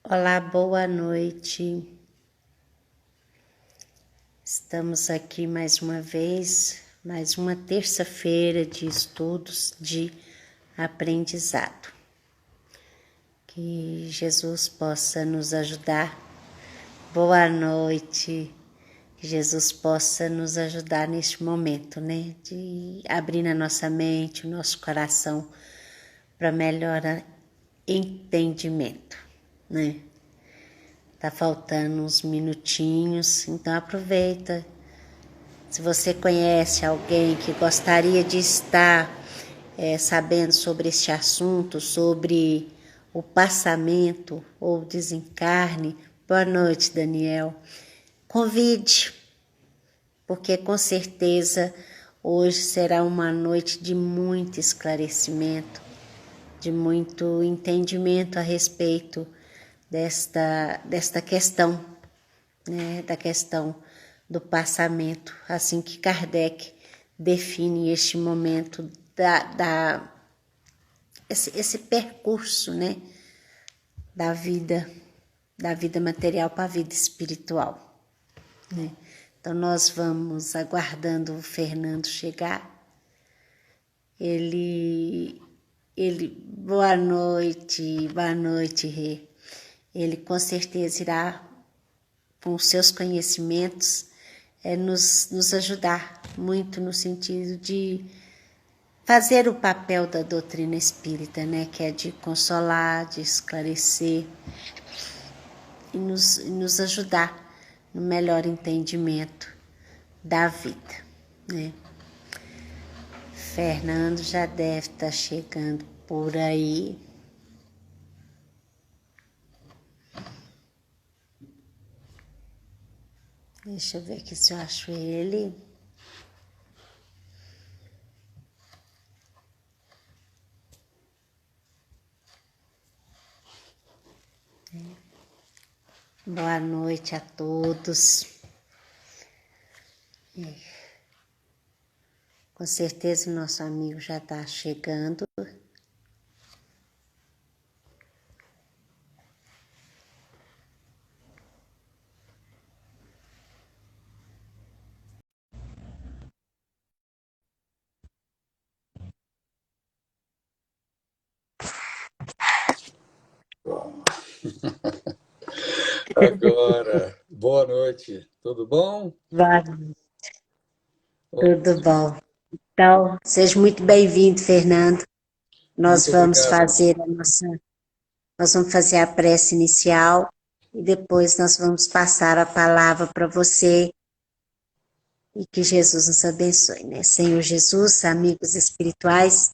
Olá, boa noite. Estamos aqui mais uma vez, mais uma terça-feira de estudos de aprendizado. Que Jesus possa nos ajudar. Boa noite. Que Jesus possa nos ajudar neste momento, né? De abrir a nossa mente, o nosso coração para melhor entendimento, né? Tá faltando uns minutinhos, então aproveita. Se você conhece alguém que gostaria de estar sabendo sobre este assunto, sobre o passamento ou desencarne, boa noite, Daniel. Convide, porque com certeza hoje será uma noite de muito esclarecimento, de muito entendimento a respeito desta questão, né, da questão do passamento, assim que Kardec define este momento esse percurso, né, da vida material para a vida espiritual, né? Então nós vamos aguardando o Fernando chegar. Ele, boa noite, Rê. Ele com certeza irá, com os seus conhecimentos, nos ajudar muito no sentido de fazer o papel da doutrina espírita, né, que é de consolar, de esclarecer e nos ajudar no melhor entendimento da vida, né. Fernando já deve estar chegando por aí. Deixa eu ver aqui se eu acho ele. Boa noite a todos. Com certeza o nosso amigo já está chegando. Agora, boa noite, tudo bom? Tudo bom. Então, seja muito bem-vindo, Fernando. Nós Muito vamos obrigado. fazer nós vamos fazer a prece inicial e depois nós vamos passar a palavra para você e que Jesus nos abençoe, né? Senhor Jesus, amigos espirituais,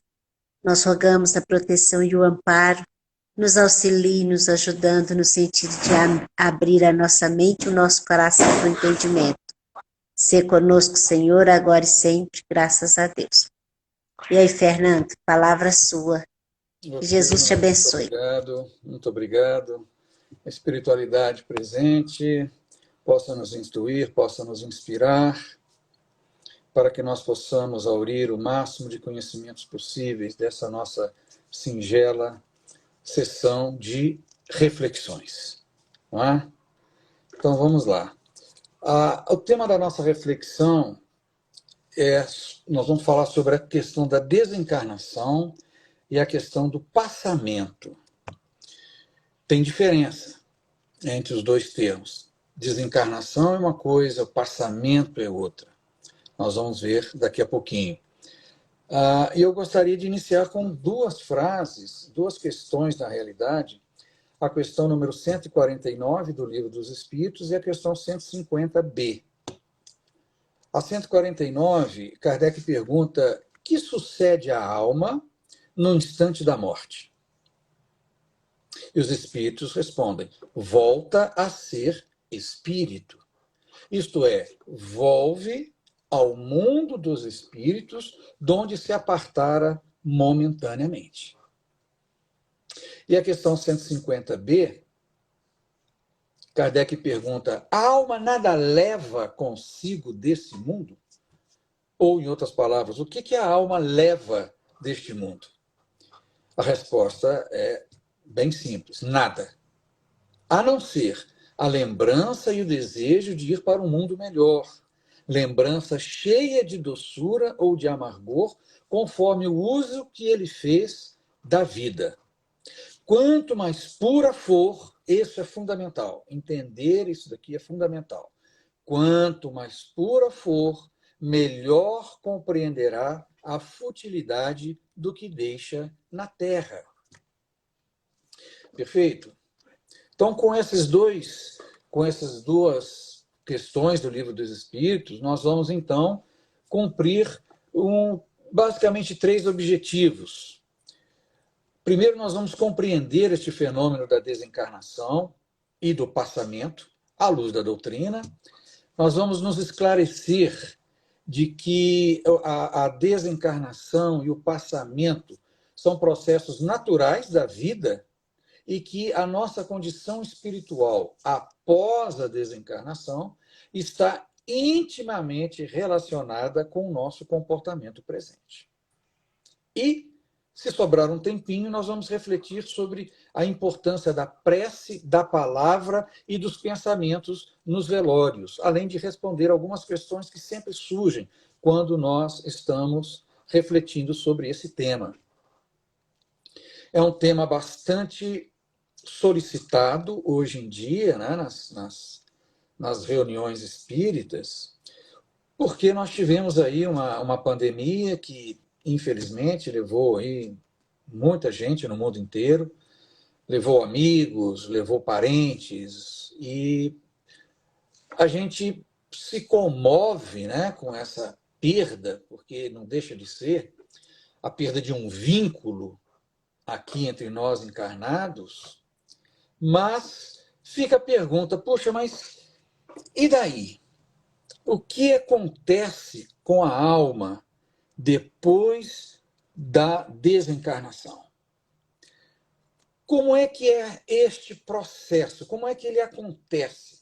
nós rogamos a proteção e o amparo, nos auxilie, nos ajudando no sentido de abrir a nossa mente e o nosso coração para o entendimento. Ser conosco, Senhor, agora e sempre, graças a Deus. E aí, Fernando, palavra sua. Que Ok, Jesus te muito abençoe. obrigado, muito obrigado. A espiritualidade presente possa nos instruir, possa nos inspirar, para que nós possamos aurir o máximo de conhecimentos possíveis dessa nossa singela sessão de reflexões. Não é? Então vamos lá. O tema da nossa reflexão nós vamos falar sobre a questão da desencarnação e a questão do passamento. Tem diferença entre os dois termos. Desencarnação é uma coisa, o passamento é outra. Nós vamos ver daqui a pouquinho. E eu gostaria de iniciar com duas frases, duas questões na realidade. A questão número 149 do Livro dos Espíritos e a questão 150b. A 149, Kardec pergunta: que sucede à alma no instante da morte? E os espíritos respondem: volta a ser espírito. Isto é, volve ao mundo dos espíritos, donde se apartara momentaneamente. E a questão 150b, Kardec pergunta: a alma nada leva consigo desse mundo? Ou, em outras palavras, o que a alma leva deste mundo? A resposta é bem simples: nada. a não ser a lembrança e o desejo de ir para um mundo melhor, lembrança cheia de doçura ou de amargor, conforme o uso que ele fez da vida. Quanto mais pura for, isso é fundamental. Entender isso daqui é fundamental. Quanto mais pura for, melhor compreenderá a futilidade do que deixa na terra. Perfeito? Então, com essas duas questões do Livro dos Espíritos, nós vamos, então, cumprir basicamente 3 objetivos. Primeiro, nós vamos compreender este fenômeno da desencarnação e do passamento, à luz da doutrina. Nós vamos nos esclarecer de que a desencarnação e o passamento são processos naturais da vida e que a nossa condição espiritual após a desencarnação está intimamente relacionada com o nosso comportamento presente. E, se sobrar um tempinho, nós vamos refletir sobre a importância da prece, da palavra e dos pensamentos nos velórios, além de responder algumas questões que sempre surgem quando nós estamos refletindo sobre esse tema. É um tema bastante solicitado hoje em dia, né, nas reuniões espíritas, porque nós tivemos aí uma pandemia que, infelizmente, levou aí muita gente no mundo inteiro, levou amigos, levou parentes, e a gente se comove, né, com essa perda, porque não deixa de ser a perda de um vínculo aqui entre nós encarnados, mas fica a pergunta, poxa, mas e daí? O que acontece com a alma depois da desencarnação? Como é que é este processo? Como é que ele acontece?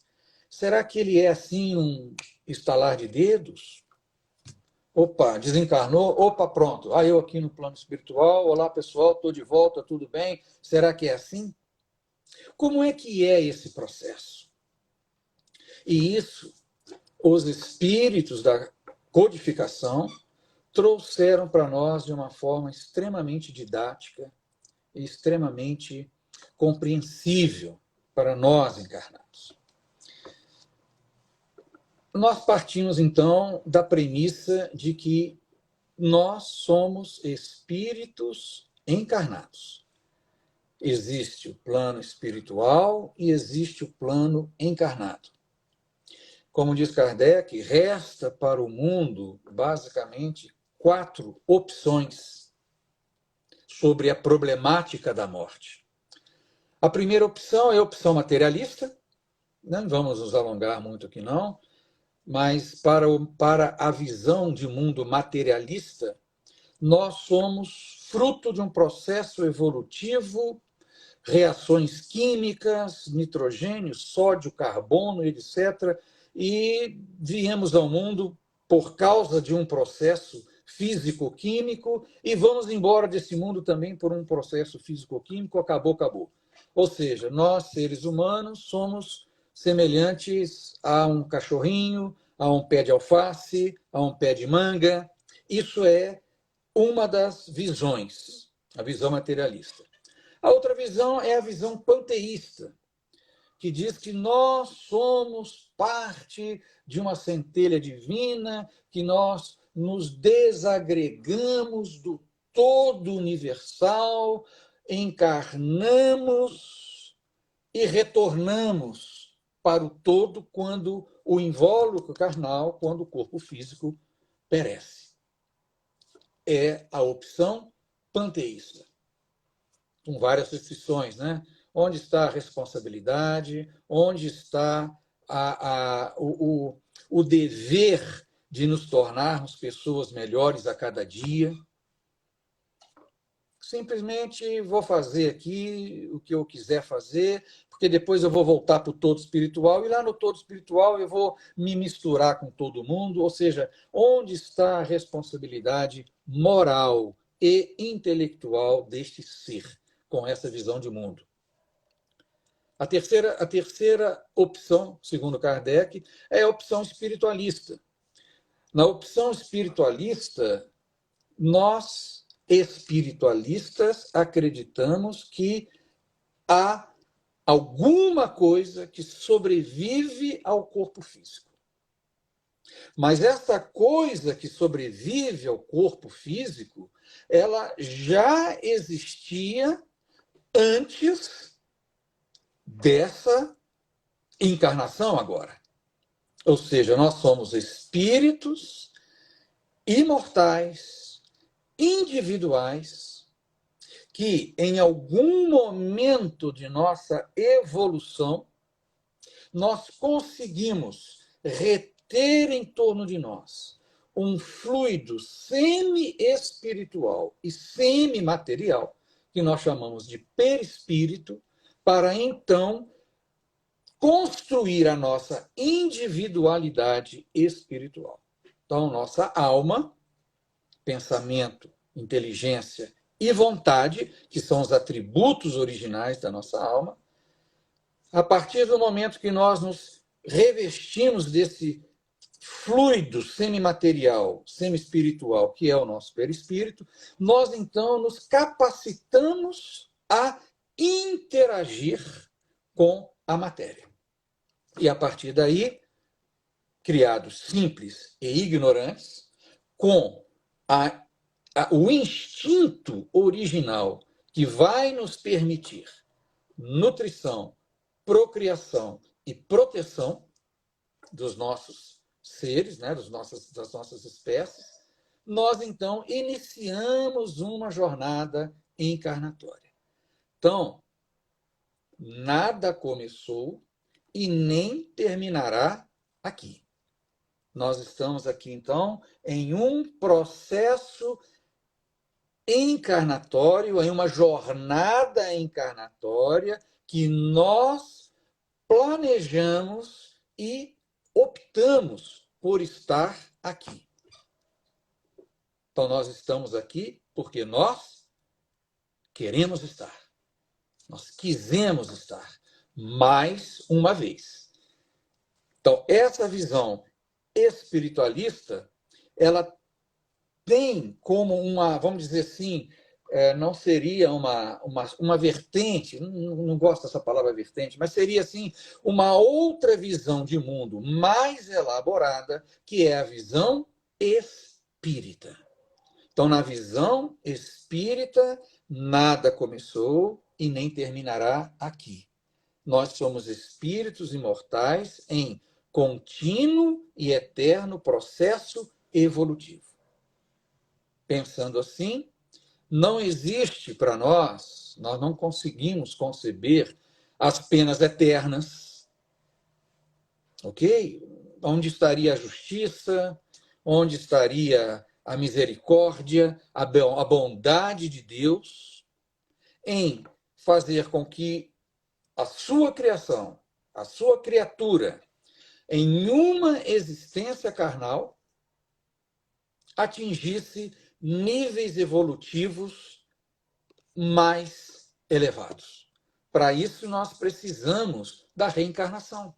Será que ele é assim um estalar de dedos? Opa, desencarnou, opa, pronto. Eu aqui no plano espiritual, olá pessoal, estou de volta, tudo bem? Será que é assim? Como é que é esse processo? E isso, os espíritos da codificação trouxeram para nós de uma forma extremamente didática e extremamente compreensível para nós encarnados. Nós partimos, então, da premissa de que nós somos espíritos encarnados. Existe o plano espiritual e existe o plano encarnado. Como diz Kardec, resta para o mundo, basicamente, 4 opções sobre a problemática da morte. A primeira opção é a opção materialista, não vamos nos alongar muito aqui não, mas para a visão de mundo materialista, nós somos fruto de um processo evolutivo, reações químicas, nitrogênio, sódio, carbono, etc., e viemos ao mundo por causa de um processo físico-químico e vamos embora desse mundo também por um processo físico-químico, acabou. Ou seja, nós, seres humanos, somos semelhantes a um cachorrinho, a um pé de alface, a um pé de manga. Isso é uma das visões, a visão materialista. A outra visão é a visão panteísta, que diz que nós somos parte de uma centelha divina, que nós nos desagregamos do todo universal, encarnamos e retornamos para o todo quando o invólucro carnal, quando o corpo físico perece. É a opção panteísta, com várias restrições, né? Onde está a responsabilidade? Onde está o dever de nos tornarmos pessoas melhores a cada dia? Simplesmente vou fazer aqui o que eu quiser fazer, porque depois eu vou voltar para o todo espiritual, e lá no todo espiritual eu vou me misturar com todo mundo. Ou seja, onde está a responsabilidade moral e intelectual deste ser, com essa visão de mundo? A terceira opção, segundo Kardec, é a opção espiritualista. Na opção espiritualista, nós, espiritualistas, acreditamos que há alguma coisa que sobrevive ao corpo físico. Mas essa coisa que sobrevive ao corpo físico, ela já existia antes dessa encarnação agora. Ou seja, nós somos espíritos imortais, individuais, que em algum momento de nossa evolução, nós conseguimos reter em torno de nós um fluido semi-espiritual e semi-material, que nós chamamos de perispírito, para então construir a nossa individualidade espiritual. Então, nossa alma, pensamento, inteligência e vontade, que são os atributos originais da nossa alma, a partir do momento que nós nos revestimos desse fluido semimaterial, semi-espiritual, que é o nosso perispírito, nós então nos capacitamos a interagir com a matéria. E a partir daí, criados simples e ignorantes, com o instinto original que vai nos permitir nutrição, procriação e proteção dos nossos seres, né, das nossas espécies, nós então iniciamos uma jornada encarnatória. Então, nada começou e nem terminará aqui. Nós estamos aqui, então, em um processo encarnatório, em uma jornada encarnatória que nós planejamos e optamos por estar aqui. Então, nós estamos aqui porque nós queremos estar. Nós quisemos estar mais uma vez. Então, essa visão espiritualista, ela tem como uma, vamos dizer assim, não seria uma vertente, não gosto dessa palavra vertente, mas seria assim uma outra visão de mundo mais elaborada, que é a visão espírita. Então, na visão espírita, nada começou e nem terminará aqui. Nós somos espíritos imortais em contínuo e eterno processo evolutivo. Pensando assim, não existe para nós não conseguimos conceber as penas eternas, ok? Onde estaria a justiça? Onde estaria a misericórdia, a bondade de Deus em fazer com que a sua criação, a sua criatura, em uma existência carnal, atingisse níveis evolutivos mais elevados. Para isso, nós precisamos da reencarnação.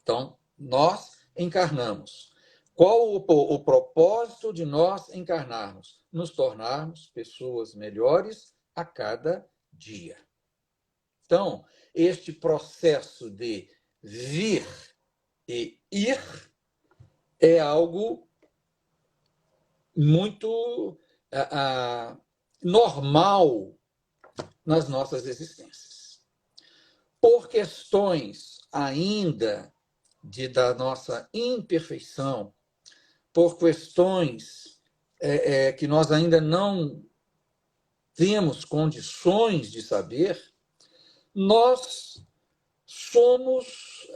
Então, nós encarnamos. Qual o propósito de nós encarnarmos? Nos tornarmos pessoas melhores a cada dia. Então, este processo de vir e ir é algo muito normal nas nossas existências. Por questões ainda da nossa imperfeição, por questões que nós ainda não temos condições de saber, nós somos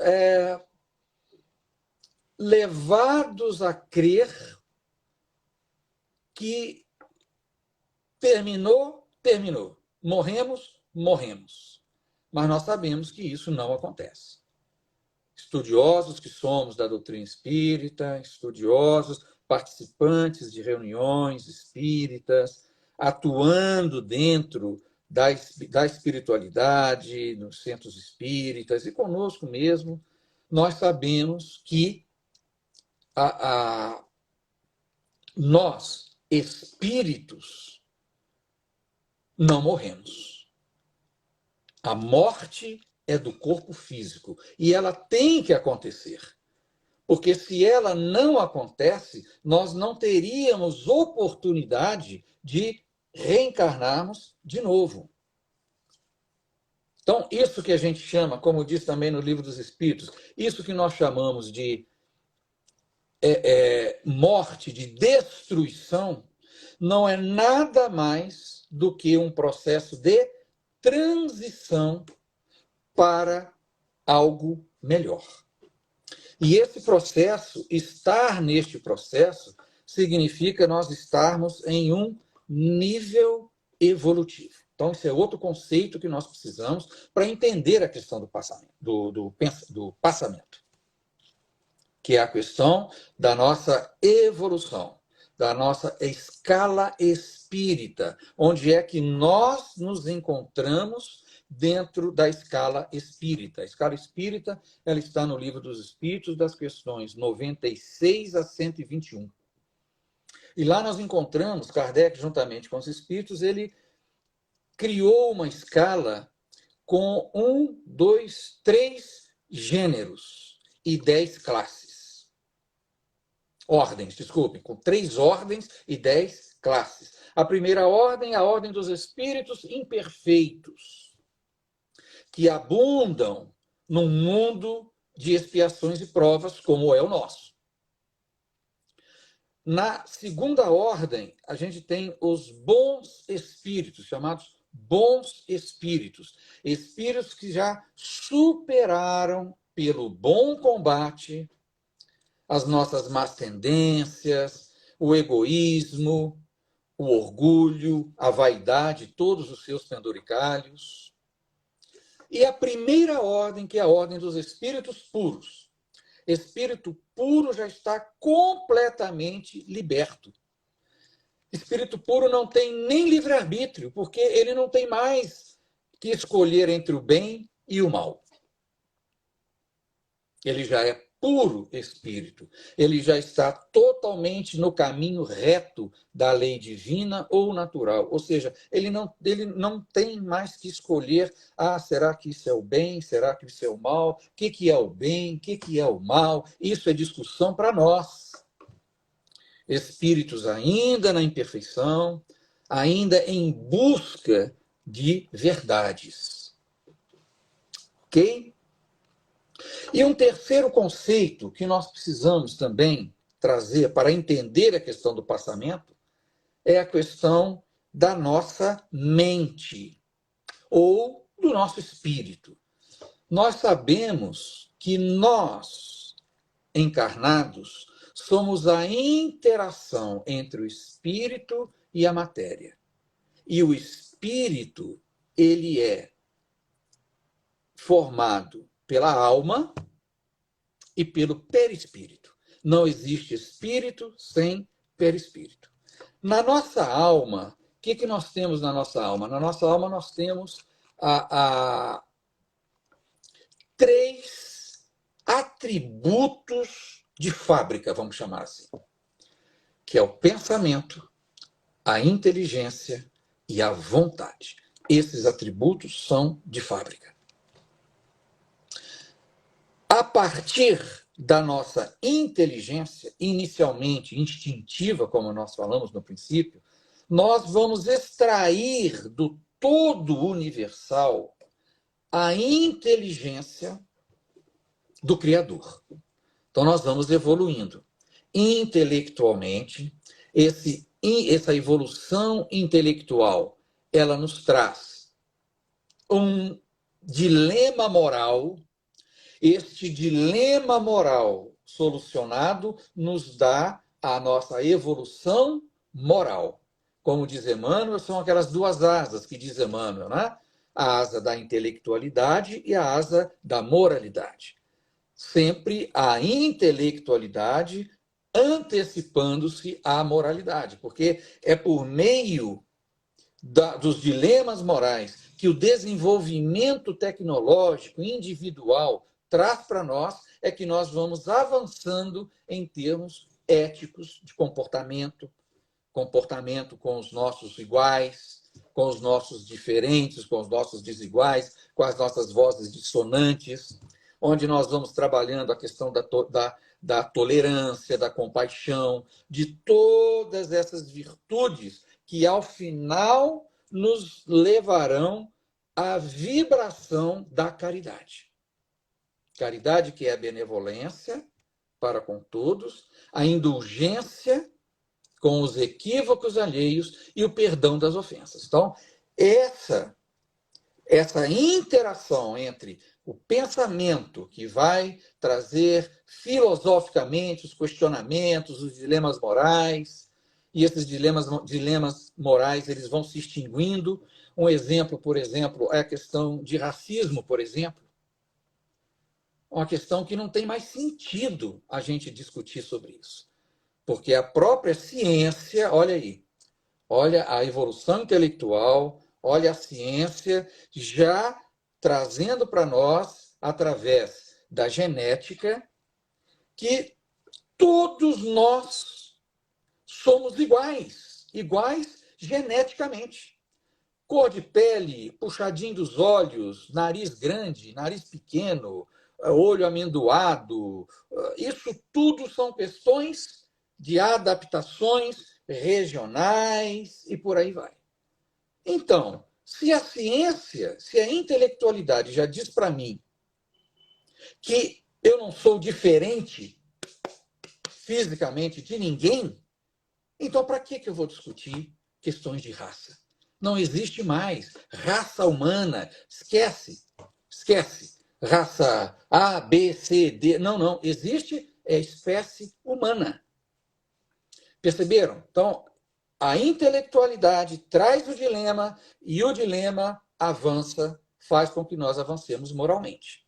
levados a crer que terminou. Morremos. Mas nós sabemos que isso não acontece. Estudiosos que somos da doutrina espírita, estudiosos, participantes de reuniões espíritas, atuando dentro da espiritualidade, nos centros espíritas e conosco mesmo, nós sabemos que nós, espíritos, não morremos. A morte é do corpo físico e ela tem que acontecer. Porque se ela não acontece, nós não teríamos oportunidade de reencarnarmos de novo. Então, isso que a gente chama, como diz também no Livro dos Espíritos, isso que nós chamamos de morte, de destruição, não é nada mais do que um processo de transição para algo melhor. E esse processo, estar neste processo, significa nós estarmos em um nível evolutivo. Então, esse é outro conceito que nós precisamos para entender a questão do passamento, que é a questão da nossa evolução, da nossa escala espírita, onde é que nós nos encontramos dentro da escala espírita. A escala espírita, ela está no Livro dos Espíritos, das questões 96 a 121. E lá nós encontramos, Kardec, juntamente com os espíritos, ele criou uma escala com 1, 2, 3 gêneros e 10 classes. Ordens, desculpem, com 3 ordens e 10 classes. A primeira ordem é a ordem dos espíritos imperfeitos, que abundam num mundo de expiações e provas, como é o nosso. Na segunda ordem, a gente tem os bons espíritos, chamados bons espíritos. Espíritos que já superaram pelo bom combate as nossas más tendências, o egoísmo, o orgulho, a vaidade, todos os seus penduricalhos. E a primeira ordem, que é a ordem dos espíritos puros. Espírito puro já está completamente liberto. Espírito puro não tem nem livre-arbítrio, porque ele não tem mais que escolher entre o bem e o mal. Ele já é puro espírito. Ele já está totalmente no caminho reto da lei divina ou natural. Ou seja, ele não tem mais que escolher, será que isso é o bem? Será que isso é o mal? O que é o bem? O que é o mal? Isso é discussão para nós. Espíritos ainda na imperfeição, ainda em busca de verdades. Ok? E um terceiro conceito que nós precisamos também trazer para entender a questão do passamento é a questão da nossa mente ou do nosso espírito. Nós sabemos que nós, encarnados, somos a interação entre o espírito e a matéria. E o espírito, ele é formado pela alma e pelo perispírito. Não existe espírito sem perispírito. Na nossa alma, o que nós temos na nossa alma? Na nossa alma nós temos 3 atributos de fábrica, vamos chamar assim, que é o pensamento, a inteligência e a vontade. Esses atributos são de fábrica. A partir da nossa inteligência, inicialmente instintiva, como nós falamos no princípio, nós vamos extrair do todo universal a inteligência do Criador. Então, nós vamos evoluindo. Intelectualmente, essa evolução intelectual, ela nos traz um dilema moral. Este dilema moral solucionado nos dá a nossa evolução moral. Como diz Emmanuel, são aquelas 2 asas que diz Emmanuel, né? A asa da intelectualidade e a asa da moralidade. Sempre a intelectualidade antecipando-se à moralidade, porque é por meio dos dilemas morais que o desenvolvimento tecnológico individual traz para nós é que nós vamos avançando em termos éticos de comportamento com os nossos iguais, com os nossos diferentes, com os nossos desiguais, com as nossas vozes dissonantes, onde nós vamos trabalhando a questão da tolerância, da compaixão, de todas essas virtudes que, ao final, nos levarão à vibração da caridade. Caridade que é a benevolência para com todos, a indulgência com os equívocos alheios e o perdão das ofensas. Então, essa interação entre o pensamento que vai trazer filosoficamente os questionamentos, os dilemas morais, e esses dilemas morais eles vão se extinguindo. Um exemplo, por exemplo, é a questão de racismo, por exemplo. Uma questão que não tem mais sentido a gente discutir sobre isso. Porque a própria ciência, olha aí, olha a evolução intelectual, olha a ciência já trazendo para nós, através da genética, que todos nós somos iguais geneticamente. Cor de pele, puxadinho dos olhos, nariz grande, nariz pequeno, olho amendoado, isso tudo são questões de adaptações regionais e por aí vai. Então, se a ciência, se a intelectualidade já diz para mim que eu não sou diferente fisicamente de ninguém, então para que eu vou discutir questões de raça? Não existe mais raça humana. Esquece. Raça A, B, C, D. Não. Existe espécie humana. Perceberam? Então, a intelectualidade traz o dilema e o dilema avança, faz com que nós avancemos moralmente.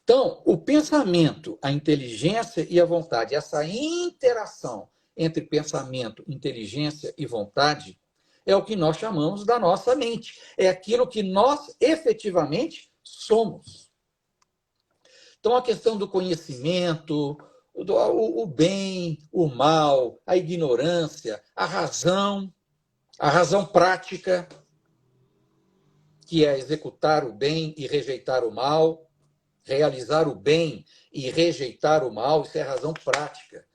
Então, o pensamento, a inteligência e a vontade, essa interação entre pensamento, inteligência e vontade, é o que nós chamamos da nossa mente. É aquilo que nós efetivamente somos. Então, a questão do conhecimento, o bem, o mal, a ignorância, a razão prática, que é executar o bem e rejeitar o mal, realizar o bem e rejeitar o mal, isso é a razão prática.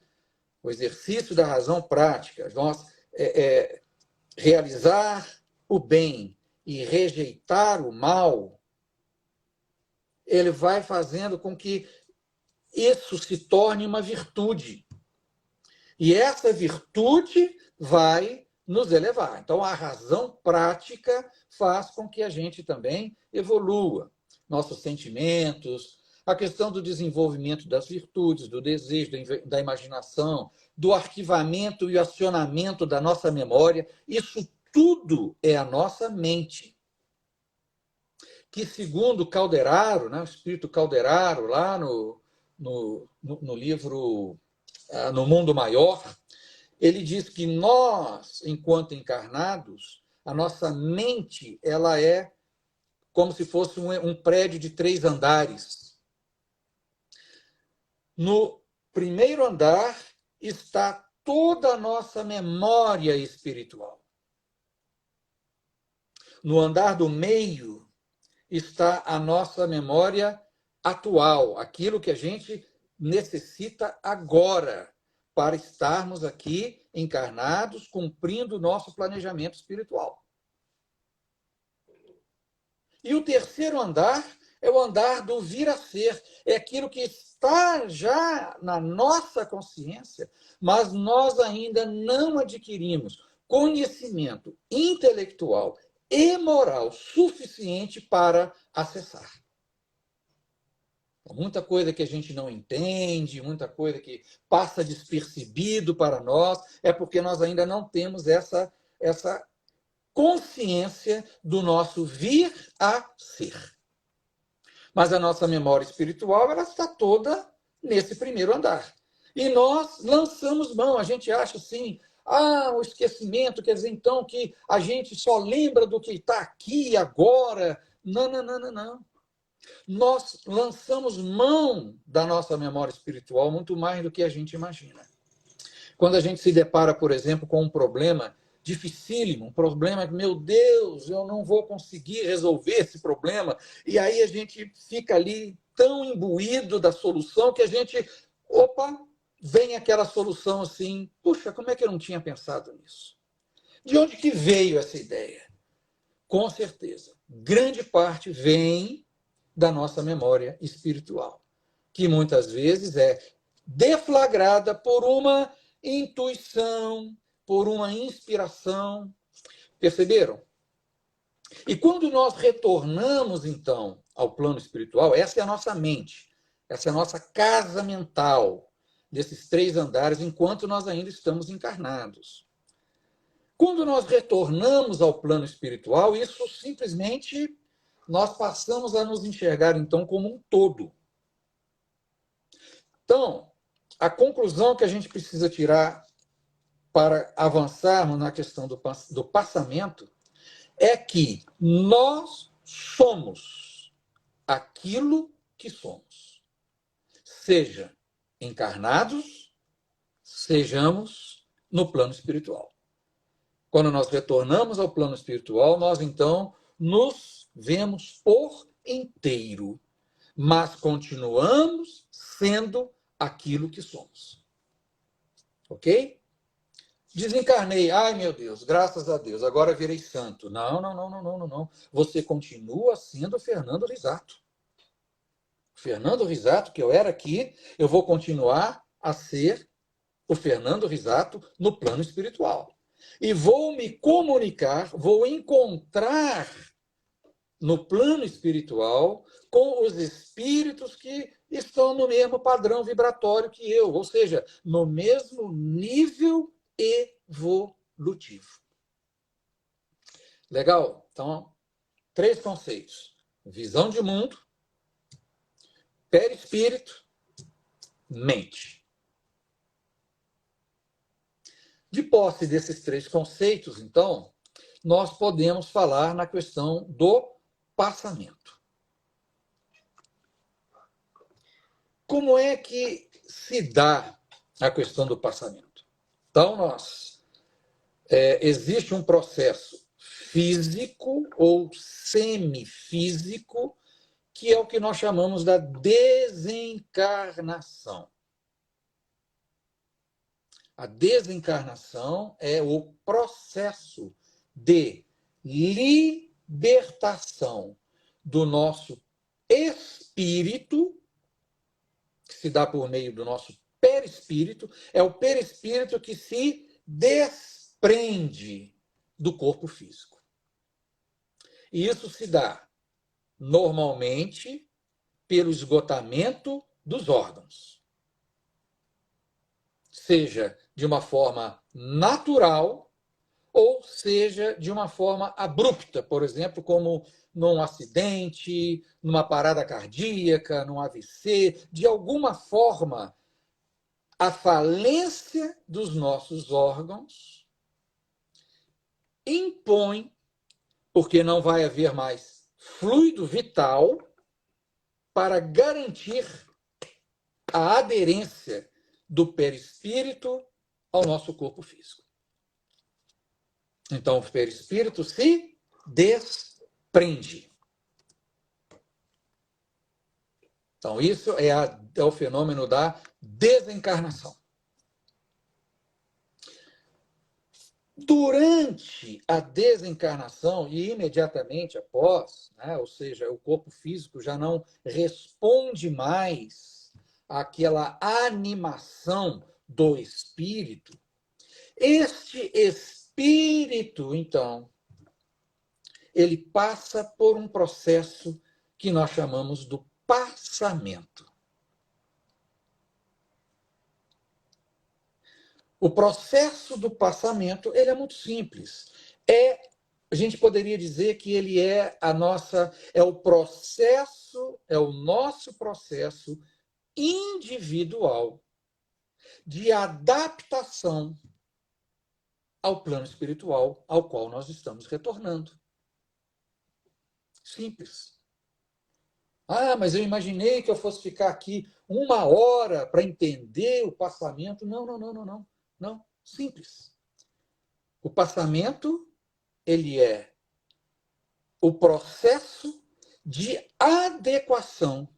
O exercício da razão prática, nós realizar o bem e rejeitar o mal, ele vai fazendo com que isso se torne uma virtude. E essa virtude vai nos elevar. Então, a razão prática faz com que a gente também evolua. Nossos sentimentos, a questão do desenvolvimento das virtudes, do desejo, da imaginação, do arquivamento e acionamento da nossa memória, isso tudo é a nossa mente. Que, segundo Calderaro, né, o espírito Calderaro, lá no livro No Mundo Maior, ele diz que nós, enquanto encarnados, a nossa mente ela é como se fosse um prédio de 3 andares. No primeiro andar está toda a nossa memória espiritual. No andar do meio está a nossa memória atual, aquilo que a gente necessita agora para estarmos aqui encarnados, cumprindo o nosso planejamento espiritual. E o terceiro andar é o andar do vir a ser, é aquilo que está já na nossa consciência, mas nós ainda não adquirimos conhecimento intelectual e moral suficiente para acessar. Muita coisa que a gente não entende, muita coisa que passa despercebido para nós, é porque nós ainda não temos essa consciência do nosso vir a ser. Mas a nossa memória espiritual ela está toda nesse primeiro andar. E nós lançamos mão, a gente acha assim, Ah, o esquecimento quer dizer então que a gente só lembra do que está aqui e agora. Não, não, não, não, não. Nós lançamos mão da nossa memória espiritual muito mais do que a gente imagina. Quando a gente se depara, por exemplo, com um problema dificílimo, um problema que, meu Deus, eu não vou conseguir resolver esse problema, e aí a gente fica ali tão imbuído da solução que a gente, opa, vem aquela solução assim, puxa, como é que eu não tinha pensado nisso? De onde que veio essa ideia? Com certeza, grande parte vem da nossa memória espiritual, que muitas vezes é deflagrada por uma intuição, por uma inspiração. Perceberam? E quando nós retornamos, então, ao plano espiritual, essa é a nossa mente, essa é a nossa casa mental, desses 3 andares, enquanto nós ainda estamos encarnados. Quando nós retornamos ao plano espiritual, isso simplesmente nós passamos a nos enxergar, então, como um todo. Então, a conclusão que a gente precisa tirar para avançarmos na questão do passamento é que nós somos aquilo que somos. Seja encarnados, sejamos no plano espiritual. Quando nós retornamos ao plano espiritual, nós então nos vemos por inteiro, mas continuamos sendo aquilo que somos. Ok? Desencarnei, ai meu Deus, graças a Deus, agora virei santo. Não, não, não, não, não, não, não. Você continua sendo Fernando Risato. Fernando Risato, que eu era aqui, eu vou continuar a ser o Fernando Risato no plano espiritual. E vou me comunicar, vou encontrar no plano espiritual com os espíritos que estão no mesmo padrão vibratório que eu, ou seja, no mesmo nível evolutivo. Legal? Então, 3 conceitos: visão de mundo, perispírito, mente. De posse desses 3 conceitos, então, nós podemos falar na questão do passamento. Como é que se dá a questão do passamento? Então, existe um processo físico ou semifísico, que é o que nós chamamos da desencarnação. A desencarnação é o processo de libertação do nosso espírito, que se dá por meio do nosso perispírito, é o perispírito que se desprende do corpo físico. E isso se dá normalmente pelo esgotamento dos órgãos. Seja de uma forma natural ou seja de uma forma abrupta, por exemplo, como num acidente, numa parada cardíaca, num AVC, de alguma forma, a falência dos nossos órgãos impõe, porque não vai haver mais fluido vital para garantir a aderência do perispírito ao nosso corpo físico. Então, o perispírito se desprende. Então, isso é o fenômeno da desencarnação. Durante a desencarnação e imediatamente após, né, ou seja, o corpo físico já não responde mais àquela animação do espírito, este espírito, então, ele passa por um processo que nós chamamos do passamento. O processo do passamento, ele é muito simples. A gente poderia dizer que ele é o nosso processo individual de adaptação ao plano espiritual ao qual nós estamos retornando. Simples. Ah, mas eu imaginei que eu fosse ficar aqui 1 hora para entender o passamento. Não, não, não, não, não. Não, simples. O passamento, ele é o processo de adequação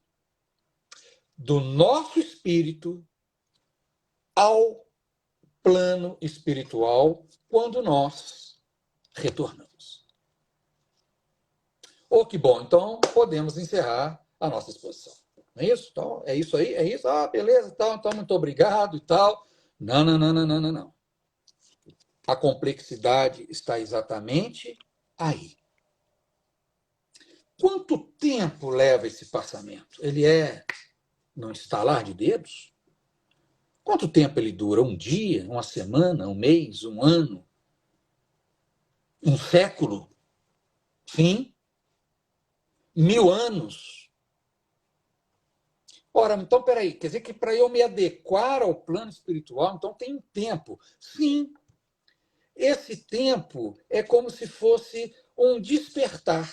do nosso espírito ao plano espiritual quando nós retornamos. Oh, que bom. Então, podemos encerrar a nossa exposição. Não é isso? Então, é isso aí? É isso? Ah, beleza, tal, então muito obrigado e tal. Não, não, não, não, não, não, não. A complexidade está exatamente aí. Quanto tempo leva esse passamento? Ele é num estalar de dedos? Quanto tempo ele dura? Um dia, uma semana, um mês, um ano, um século? Sim? 1000 anos? Ora, então, peraí, quer dizer que para eu me adequar ao plano espiritual, então tem um tempo. Sim, esse tempo é como se fosse um despertar.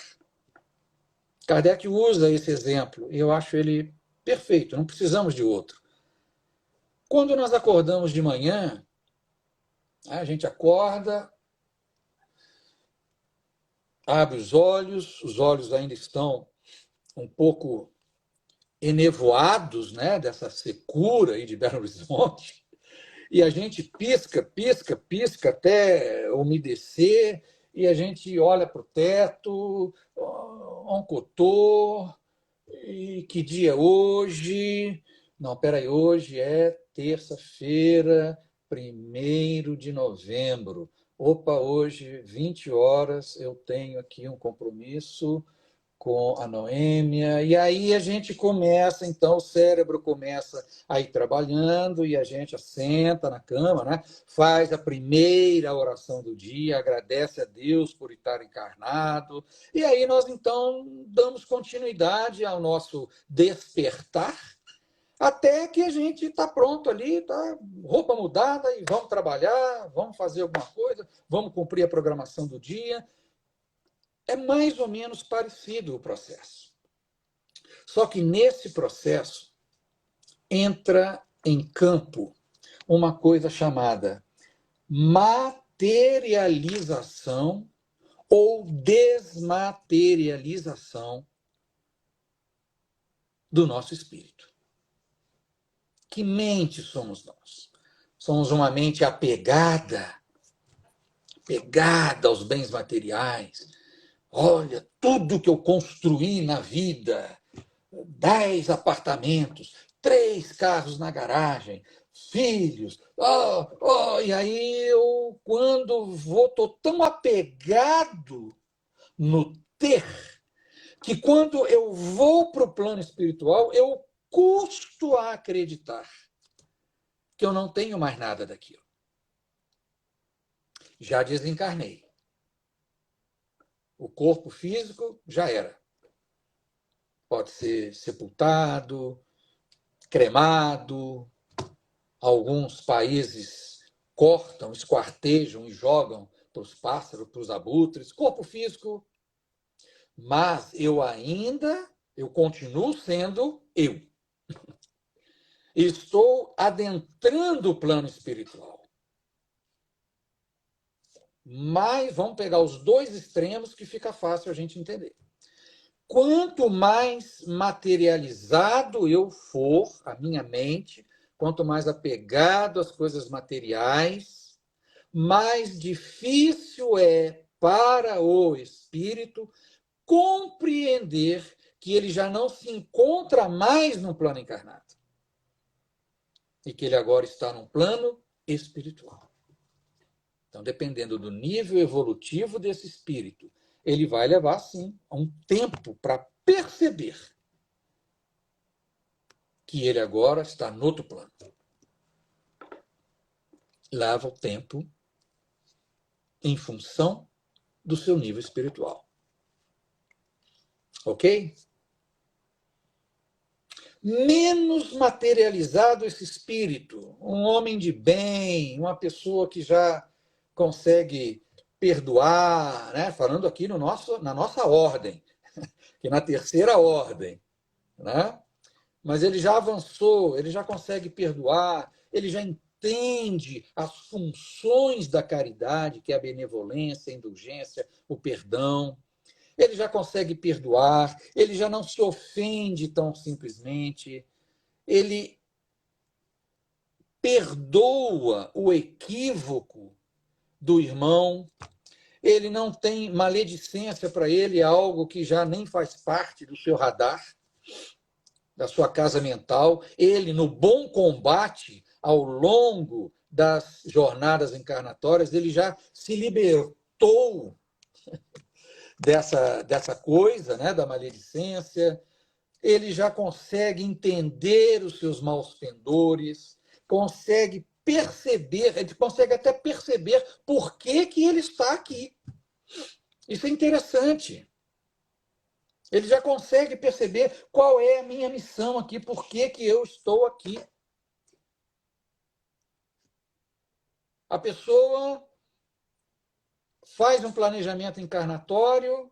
Kardec usa esse exemplo, e eu acho ele perfeito, não precisamos de outro. Quando nós acordamos de manhã, a gente acorda, abre os olhos ainda estão um pouco enevoados, né, dessa secura aí de Belo Horizonte, e a gente pisca, pisca, pisca até umedecer, e a gente olha para o teto, um cotô, e que dia é hoje? Não, peraí, hoje é terça-feira, 1º de novembro. Opa, hoje, 20 horas, eu tenho aqui um compromisso com a Noêmia, e aí a gente começa, então o cérebro começa a ir trabalhando e a gente assenta na cama, né? Faz a primeira oração do dia, agradece a Deus por estar encarnado, e aí nós então damos continuidade ao nosso despertar, até que a gente está pronto ali, tá roupa mudada e vamos trabalhar, vamos fazer alguma coisa, vamos cumprir a programação do dia. É mais ou menos parecido o processo. Só que nesse processo entra em campo uma coisa chamada materialização ou desmaterialização do nosso espírito. Que mente somos nós? Somos uma mente apegada aos bens materiais. Olha, tudo que eu construí na vida, 10 apartamentos, 3 carros na garagem, filhos. E aí eu, quando vou, estou tão apegado no ter, que quando eu vou para o plano espiritual, eu custo a acreditar que eu não tenho mais nada daquilo. Já desencarnei. O corpo físico já era. Pode ser sepultado, cremado. Alguns países cortam, esquartejam e jogam para os pássaros, para os abutres, corpo físico, mas eu continuo sendo eu. Estou adentrando o plano espiritual. Mas vamos pegar os dois extremos que fica fácil a gente entender. Quanto mais materializado eu for, a minha mente, quanto mais apegado às coisas materiais, mais difícil é para o espírito compreender que ele já não se encontra mais no plano encarnado e que ele agora está num plano espiritual. Então, dependendo do nível evolutivo desse espírito, ele vai levar, sim, um tempo para perceber que ele agora está no outro plano. Leva o tempo em função do seu nível espiritual. Ok? Menos materializado esse espírito, um homem de bem, uma pessoa que já consegue perdoar, né? Falando aqui no na nossa ordem, que na terceira ordem, né? Mas ele já avançou, ele já consegue perdoar, ele já entende as funções da caridade, que é a benevolência, a indulgência, o perdão. Ele já consegue perdoar, ele já não se ofende tão simplesmente, ele perdoa o equívoco do irmão, ele não tem maledicência para ele, é algo que já nem faz parte do seu radar, da sua casa mental. Ele, no bom combate, ao longo das jornadas encarnatórias, ele já se libertou dessa coisa, né, da maledicência. Ele já consegue entender os seus maus pendores, consegue perceber, ele consegue até perceber por que ele está aqui. Isso é interessante. Ele já consegue perceber qual é a minha missão aqui, por que eu estou aqui. A pessoa faz um planejamento encarnatório,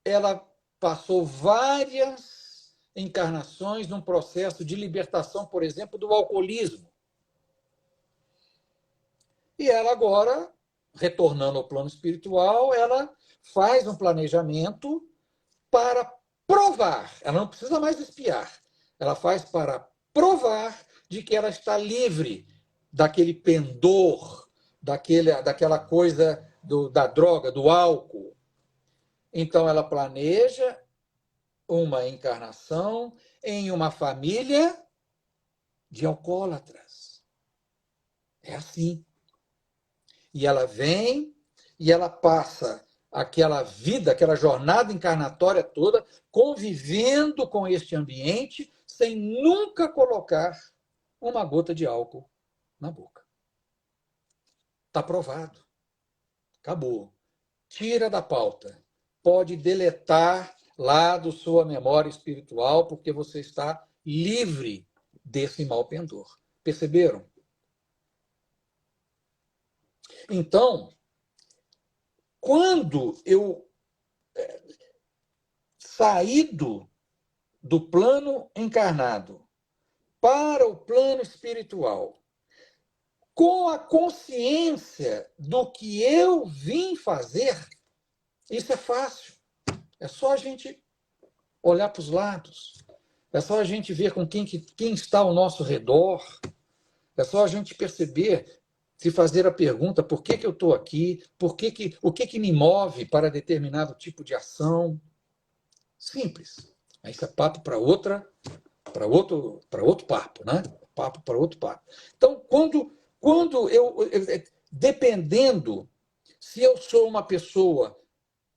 ela passou várias encarnações num processo de libertação, por exemplo, do alcoolismo. E ela agora, retornando ao plano espiritual, ela faz um planejamento para provar, ela não precisa mais espiar, ela faz para provar de que ela está livre daquele pendor, daquela coisa da droga, do álcool. Então ela planeja uma encarnação em uma família de alcoólatras. É assim. E ela vem e ela passa aquela vida, aquela jornada encarnatória toda, convivendo com este ambiente, sem nunca colocar uma gota de álcool na boca. Está provado. Acabou. Tira da pauta. Pode deletar lá da sua memória espiritual, porque você está livre desse mau pendor. Perceberam? Então, quando eu saído do plano encarnado para o plano espiritual, com a consciência do que eu vim fazer, isso é fácil. É só a gente olhar para os lados. É só a gente ver com quem está ao nosso redor. É só a gente perceber, se fazer a pergunta, por que eu estou aqui? O que me move para determinado tipo de ação? Simples. Isso é papo para outro papo, né? Papo para outro papo. Então, quando dependendo se eu sou uma pessoa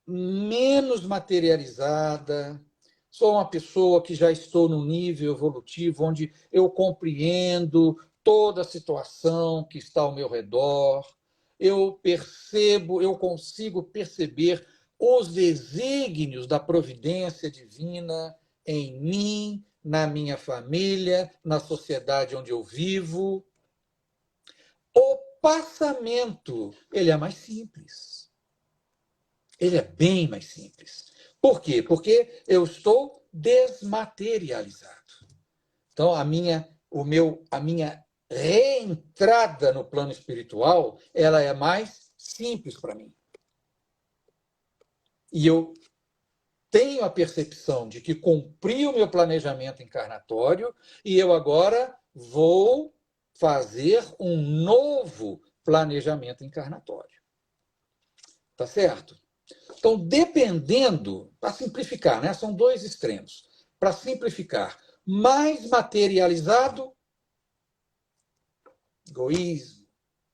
menos materializada, sou uma pessoa que já estou no nível evolutivo onde eu compreendo toda a situação que está ao meu redor, eu percebo, eu consigo perceber os desígnios da providência divina em mim, na minha família, na sociedade onde eu vivo. O passamento, ele é mais simples. Ele é bem mais simples. Por quê? Porque eu estou desmaterializado. Então, a minha reentrada no plano espiritual, ela é mais simples para mim. E eu tenho a percepção de que cumpri o meu planejamento encarnatório e eu agora vou fazer um novo planejamento encarnatório. Tá certo? Então, dependendo, para simplificar, né? São dois extremos. Para simplificar, mais materializado, egoísmo,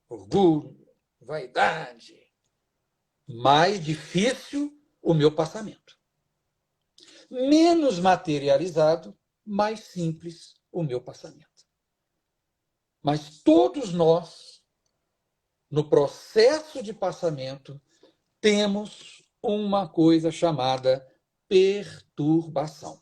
orgulho, vaidade, mais difícil o meu passamento. Menos materializado, mais simples o meu passamento. Mas todos nós, no processo de passamento, temos uma coisa chamada perturbação.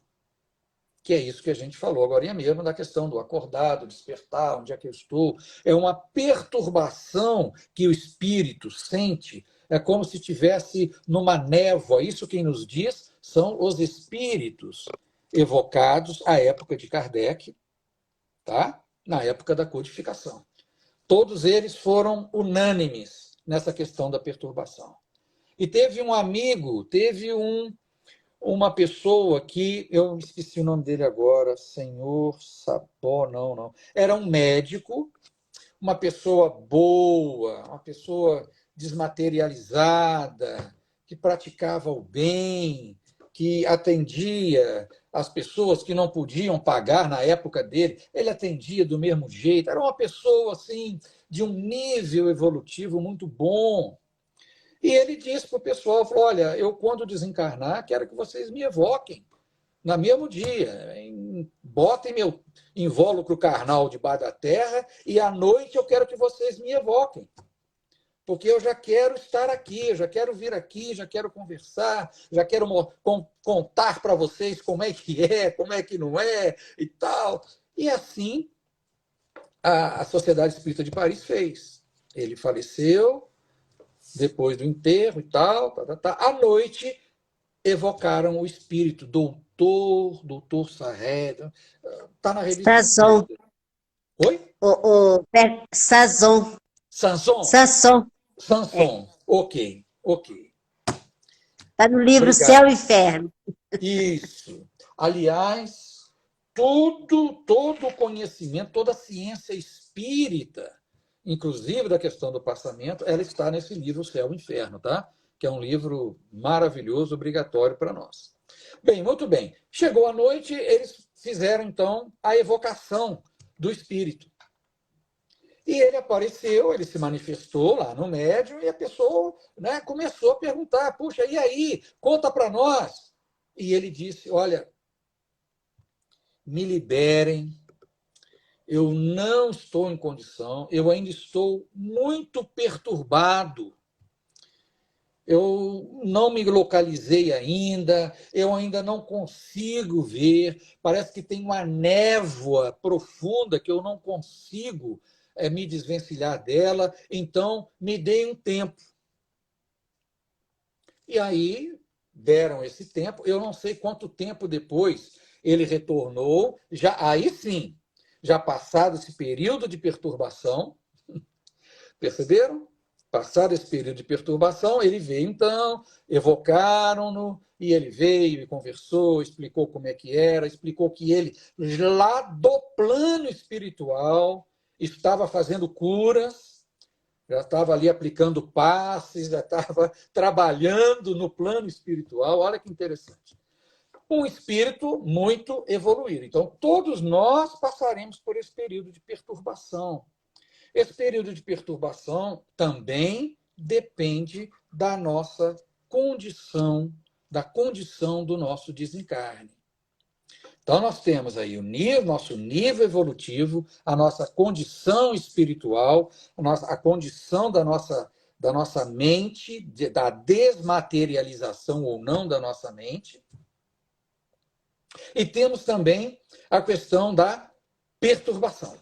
que é isso que a gente falou agora mesmo, da questão do acordar, do despertar, onde é que eu estou. É uma perturbação que o espírito sente, é como se estivesse numa névoa. Isso quem nos diz são os espíritos evocados à época de Kardec, tá? Na época da codificação. Todos eles foram unânimes nessa questão da perturbação. E teve um amigo, uma pessoa que, eu esqueci o nome dele agora, senhor Sapó, não. Era um médico, uma pessoa boa, uma pessoa desmaterializada, que praticava o bem, que atendia as pessoas que não podiam pagar na época dele, ele atendia do mesmo jeito. Era uma pessoa assim de um nível evolutivo muito bom. E ele disse para o pessoal, falou, olha, eu quando desencarnar, quero que vocês me evoquem no mesmo dia. Botem meu invólucro carnal debaixo da terra e à noite eu quero que vocês me evoquem. Porque eu já quero estar aqui, eu já quero vir aqui, já quero conversar, já quero contar para vocês como é que não é e tal. E assim a Sociedade Espírita de Paris fez. Ele faleceu depois do enterro e tal. À noite, evocaram o espírito, doutor Sarré. Está na revista Sazon. Espírita. Oi? Sazon. Sanson? Sanson. Sanson. Ok. Está no livro Obrigado. Céu e Inferno. Isso. Aliás, todo o conhecimento, toda a ciência espírita, inclusive da questão do passamento, ela está nesse livro Céu e Inferno, tá? Que é um livro maravilhoso, obrigatório para nós. Bem, muito bem. Chegou a noite, eles fizeram, então, a evocação do espírito. E ele apareceu, ele se manifestou lá no médium e a pessoa, né, começou a perguntar, puxa, e aí? Conta para nós. E ele disse, olha, me liberem, eu não estou em condição, eu ainda estou muito perturbado, eu não me localizei ainda, eu ainda não consigo ver, parece que tem uma névoa profunda que eu não consigo me desvencilhar dela, então me dê um tempo. E aí deram esse tempo, eu não sei quanto tempo depois ele retornou, aí sim, já passado esse período de perturbação, perceberam? Passado esse período de perturbação, ele veio então, evocaram-no, e ele veio e conversou, explicou como é que era, explicou que ele, lá do plano espiritual, estava fazendo curas, já estava ali aplicando passes, já estava trabalhando no plano espiritual. Olha que interessante. Um espírito muito evoluído. Então, todos nós passaremos por esse período de perturbação. Esse período de perturbação também depende da nossa condição, da condição do nosso desencarne. Então, nós temos aí nosso nível evolutivo, a nossa condição espiritual, a condição da nossa mente, da desmaterialização ou não da nossa mente. E temos também a questão da perturbação.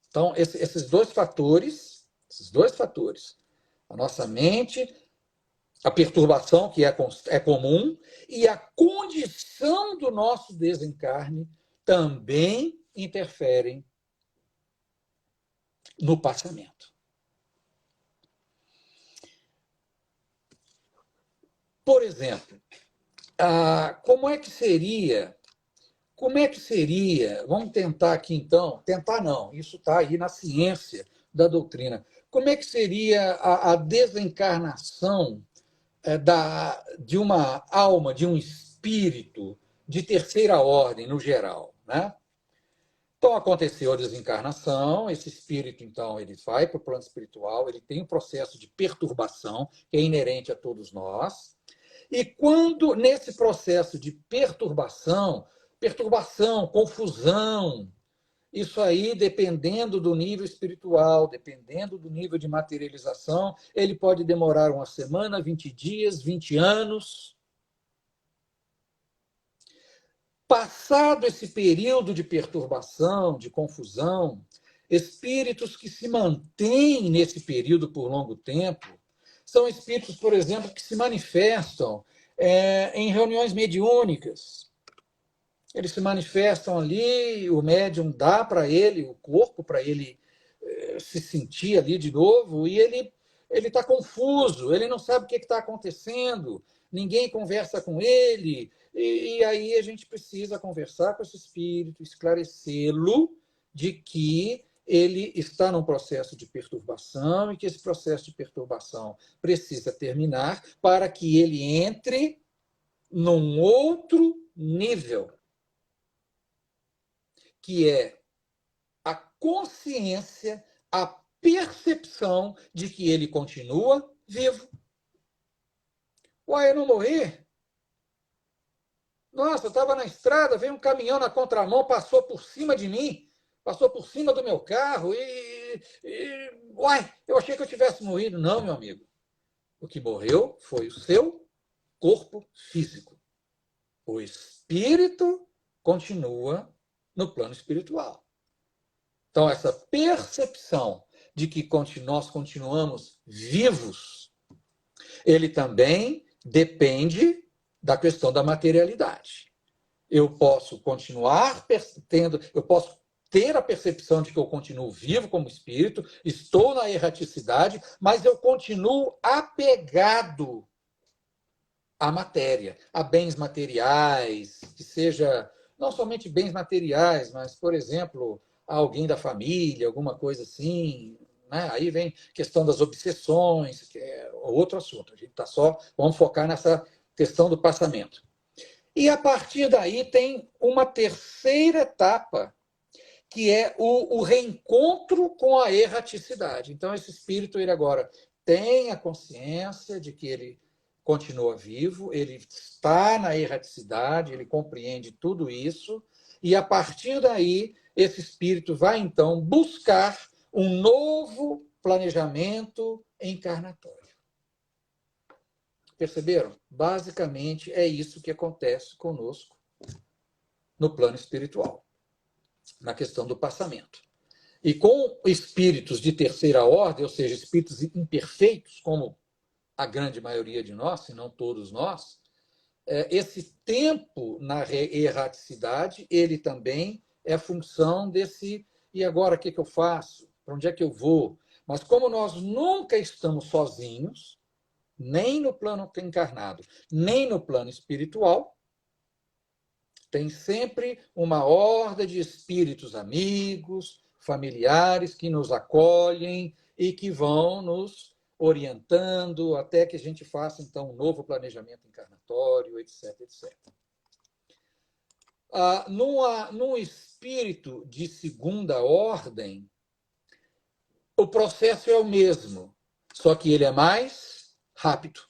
Então, esses dois fatores, a nossa mente, a perturbação, que é comum, e a condição do nosso desencarne também interferem no passamento. Por exemplo, como é que seria, vamos tentar aqui então, tentar não, isso está aí na ciência da doutrina, como é que seria a desencarnação de uma alma, de um espírito de terceira ordem, no geral, né? Então, aconteceu a desencarnação, esse espírito, então, ele vai para o plano espiritual, ele tem um processo de perturbação, que é inerente a todos nós, e quando, nesse processo de perturbação, confusão, isso aí, dependendo do nível espiritual, dependendo do nível de materialização, ele pode demorar uma semana, 20 dias, 20 anos. Passado esse período de perturbação, de confusão, espíritos que se mantêm nesse período por longo tempo são espíritos, por exemplo, que se manifestam em reuniões mediúnicas. Eles se manifestam ali, o médium dá para ele o corpo, para ele se sentir ali de novo, e ele está confuso, ele não sabe o que está acontecendo, ninguém conversa com ele, e aí a gente precisa conversar com esse espírito, esclarecê-lo de que ele está num processo de perturbação e que esse processo de perturbação precisa terminar para que ele entre num outro nível, que é a consciência, a percepção de que ele continua vivo. Uai, eu não morri? Nossa, eu estava na estrada, veio um caminhão na contramão, passou por cima de mim, passou por cima do meu carro uai, eu achei que eu tivesse morrido. Não, meu amigo. O que morreu foi o seu corpo físico. O espírito continua no plano espiritual. Então, essa percepção de que nós continuamos vivos, ele também depende da questão da materialidade. Eu posso continuar eu posso ter a percepção de que eu continuo vivo como espírito, estou na erraticidade, mas eu continuo apegado à matéria, a bens materiais, que seja não somente bens materiais, mas, por exemplo, a alguém da família, alguma coisa assim. Né? Aí vem a questão das obsessões, que é outro assunto. A gente está vamos focar nessa questão do passamento. E a partir daí tem uma terceira etapa, que é o reencontro com a erraticidade. Então, esse espírito, ele agora tem a consciência de que ele continua vivo, ele está na erraticidade, ele compreende tudo isso, e a partir daí, esse espírito vai, então, buscar um novo planejamento encarnatório. Perceberam? Basicamente, é isso que acontece conosco no plano espiritual, na questão do passamento. E com espíritos de terceira ordem, ou seja, espíritos imperfeitos, como a grande maioria de nós, se não todos nós, esse tempo na erraticidade, ele também é função desse, e agora o que eu faço? Para onde é que eu vou? Mas como nós nunca estamos sozinhos, nem no plano encarnado, nem no plano espiritual, tem sempre uma horda de espíritos amigos, familiares que nos acolhem e que vão nos orientando até que a gente faça, então, um novo planejamento encarnatório, etc, etc. Num espírito de segunda ordem, o processo é o mesmo, só que ele é mais rápido.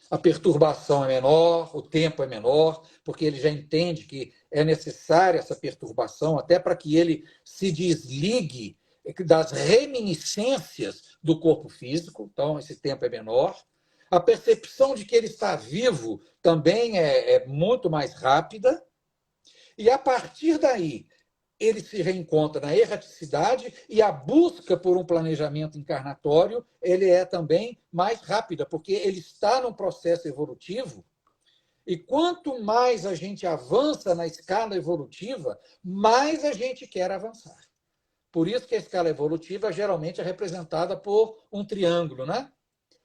A perturbação é menor, o tempo é menor, porque ele já entende que é necessária essa perturbação até para que ele se desligue das reminiscências do corpo físico, então esse tempo é menor. A percepção de que ele está vivo também é muito mais rápida, e a partir daí ele se reencontra na erraticidade e a busca por um planejamento encarnatório ele é também mais rápida, porque ele está num processo evolutivo e quanto mais a gente avança na escala evolutiva, mais a gente quer avançar. Por isso que a escala evolutiva geralmente é representada por um triângulo, né?